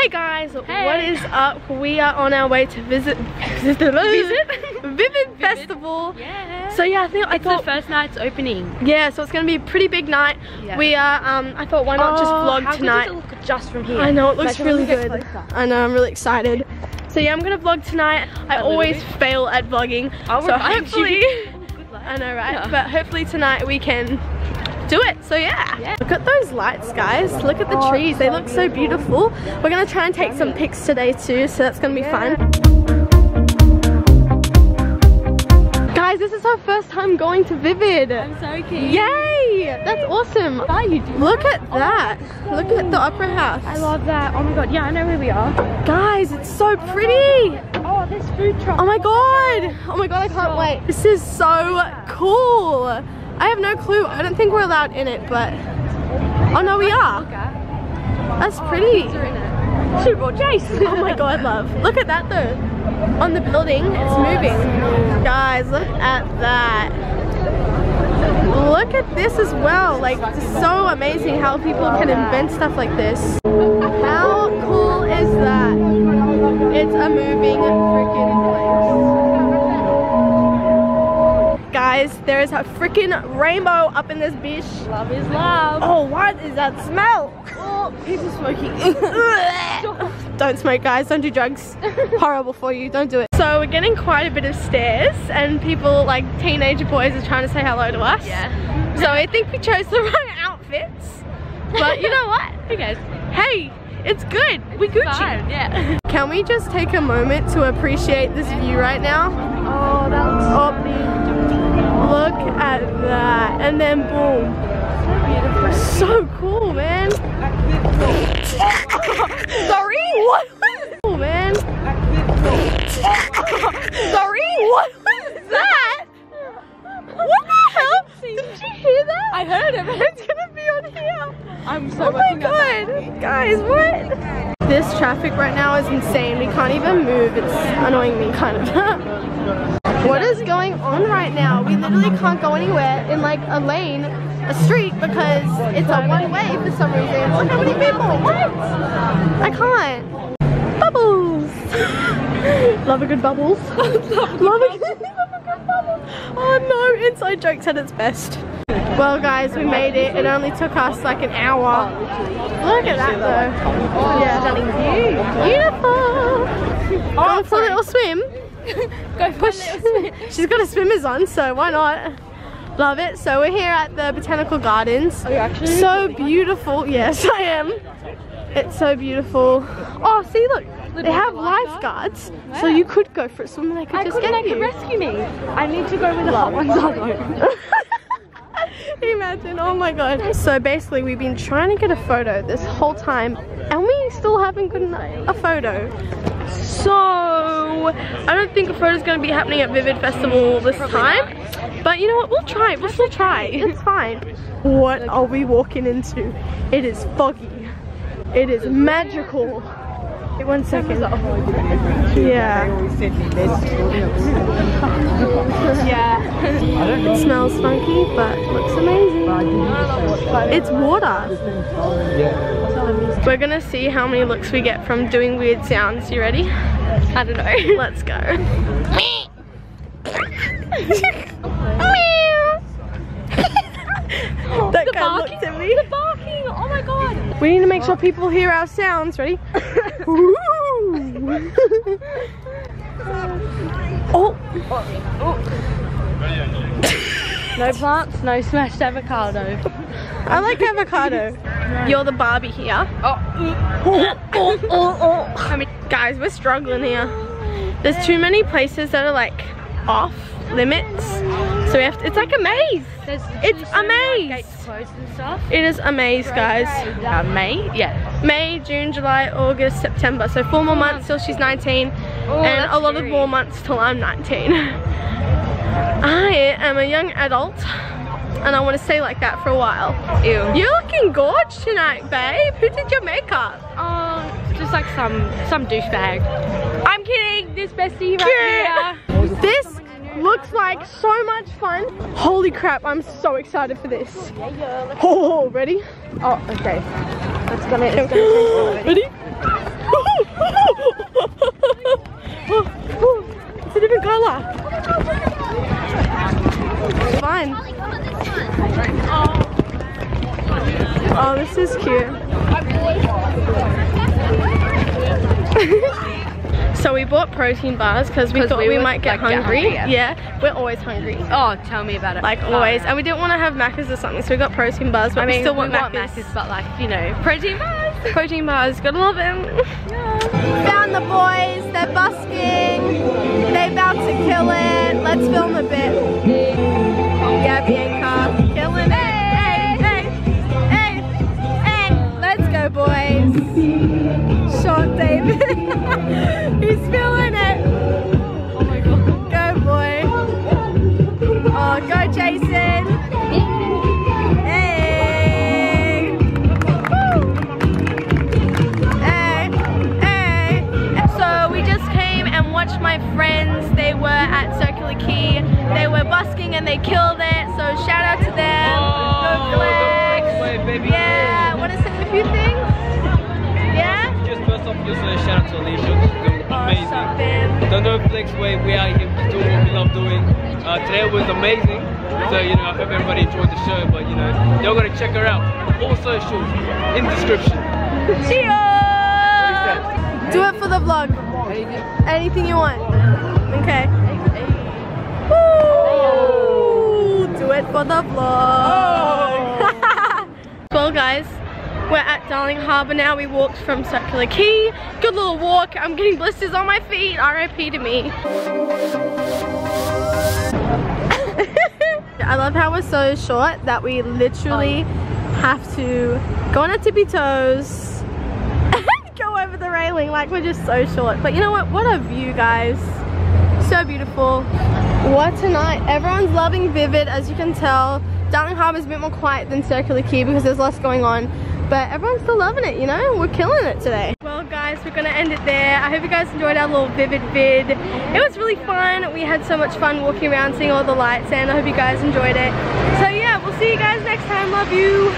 guys, what is up? We are on our way to visit Vivid Festival. Yeah. So yeah, I thought the first night's opening. Yeah, so it's gonna be a pretty big night. Yeah. We are I thought why not just vlog tonight. How good does it look just from here? I know, it looks really good. I know, I'm really excited. So yeah, I'm gonna vlog tonight. I always fail at vlogging. So hopefully I know, right? Yeah. But hopefully tonight we can do it. So yeah. Look at those lights, guys. Look at the trees. They look so beautiful. We're gonna try and take some pics today too, so that's gonna be fun. Guys, this is our first time going to Vivid. I'm so keen. Yay! That's awesome. Look at that. Look at the opera house. I love that. Oh my god, yeah, I know where we are. Guys, it's so pretty. Oh, there's food truck. Oh my god. Oh my god, I can't wait. This is so cool. I have no clue. I don't think we're allowed in it, but oh no, we are. That's pretty. Super Bowl chase. Oh my god, love. Look at that though. On the building, it's moving. Guys, look at that. Look at this as well. Like, it's so amazing how people can invent stuff like this. How cool is that? It's a moving freaking place. Guys, there is a freaking rainbow up in this bitch. Love is love. Oh, what is that smell? Oh, people smoking. Don't smoke, guys. Don't do drugs. Horrible for you. Don't do it. So we're getting quite a bit of stares, and people, like teenager boys, are trying to say hello to us. Yeah. So I think we chose the right outfits. But you know what? Who cares? Hey, it's good. We Gucci. Fine, yeah. Can we just take a moment to appreciate this view right now? Oh, that looks so pretty. Look at that, and then boom. So cool, man. Sorry? What was cool, man? Sorry? What was that? What the hell? Did you hear that? I heard it. It's gonna be on here. I'm so oh my god. Guys, what? This traffic right now is insane. We can't even move. It's annoying me kind of. What is going on right now? We literally can't go anywhere in like a lane, a street, because it's a one way for some reason. Look how many people. What? I can't. Bubbles. Love a good bubbles. Love a good bubbles. Oh no, inside jokes at its best. Well guys, we made it. It only took us like an hour. Look at that though. Yeah. Stunning view. Beautiful. Going for a little swim. Go push. She's got her swimmers on, so why not? Love it. So we're here at the Botanical Gardens. Are you actually? So beautiful. Yes, I am. It's so beautiful. Oh, see, look. They have lifeguards, so you could go for a swim and they could just get you. They could rescue me. I need to go with the hot ones on. Imagine, oh my god. So basically we've been trying to get a photo this whole time and we still haven't gotten a photo. So I don't think a photo's going to be happening at Vivid Festival this time. But you know what, we'll try. We'll still try. It's fine. What are we walking into? It is foggy. It is magical. Wait 1 second. Yeah. Yeah. It smells funky, but looks amazing. It's water. We're gonna see how many looks we get from doing weird sounds. You ready? I don't know. Let's go. That guy looked at me. The barking! Oh my god! We need to make sure people hear our sounds. Ready? Oh! No plants, no smashed avocado. I like avocado. You're the Barbie here. I mean, guys, we're struggling here. There's too many places that are like off limits, so we have to, it's like a maze. It's a maze. Gates closed and stuff. It is a maze, guys. May? Yeah. May, June, July, August, September. So 4 more months till she's 19, and a lot of more months till I'm 19. I am a young adult, and I want to stay like that for a while. Ew. You're looking gorge tonight, babe. Who did your makeup? Just like some douchebag. I'm kidding. This bestie right here. This looks like so much fun. Holy crap, I'm so excited for this. Oh, ready? Oh, okay. It's gonna ready? bought protein bars because we thought we might get hungry. Yeah, we're always hungry. Oh, tell me about it. Like always. And we didn't want to have Macca's or something, so we got protein bars, but we still want Macca's. But like, you know, protein bars. Protein bars, gotta love them. Yeah. Found the boys, they're busking. They about to kill it. Let's film a bit. Yeah, Bianca, killing it. Hey, let's go, boys. Sean David, he's feeling it. Oh my god. Go, boy. Oh, go, Jason. Hey. Woo. Hey. So we just came and watched my friends. They were at Circular Quay. They were busking and they killed it. So shout out to them. No flex. Yeah. Want to say a few things? Yeah. First off, just a shout out to Alysha, she's doing amazing. Don't know flex way, we are here just doing what we love doing. Today was amazing, so you know, I hope everybody enjoyed the show, but you know, you're gonna check her out. All socials in the description. Cheers! Do it for the vlog. Anything you want. Okay. Woo! Do it for the vlog. Well guys, we're at Darling Harbour now. We walked from Circular Quay. Good little walk. I'm getting blisters on my feet. RIP to me. I love how we're so short that we literally have to go on our tippy toes and go over the railing. Like, we're just so short. But you know what? What a view, guys. So beautiful. What a night. Everyone's loving Vivid, as you can tell. Darling Harbour is a bit more quiet than Circular Quay because there's less going on. But everyone's still loving it, you know? We're killing it today. Well guys, we're gonna end it there. I hope you guys enjoyed our little Vivid vid. It was really fun. We had so much fun walking around, seeing all the lights, and I hope you guys enjoyed it. So yeah, we'll see you guys next time. Love you.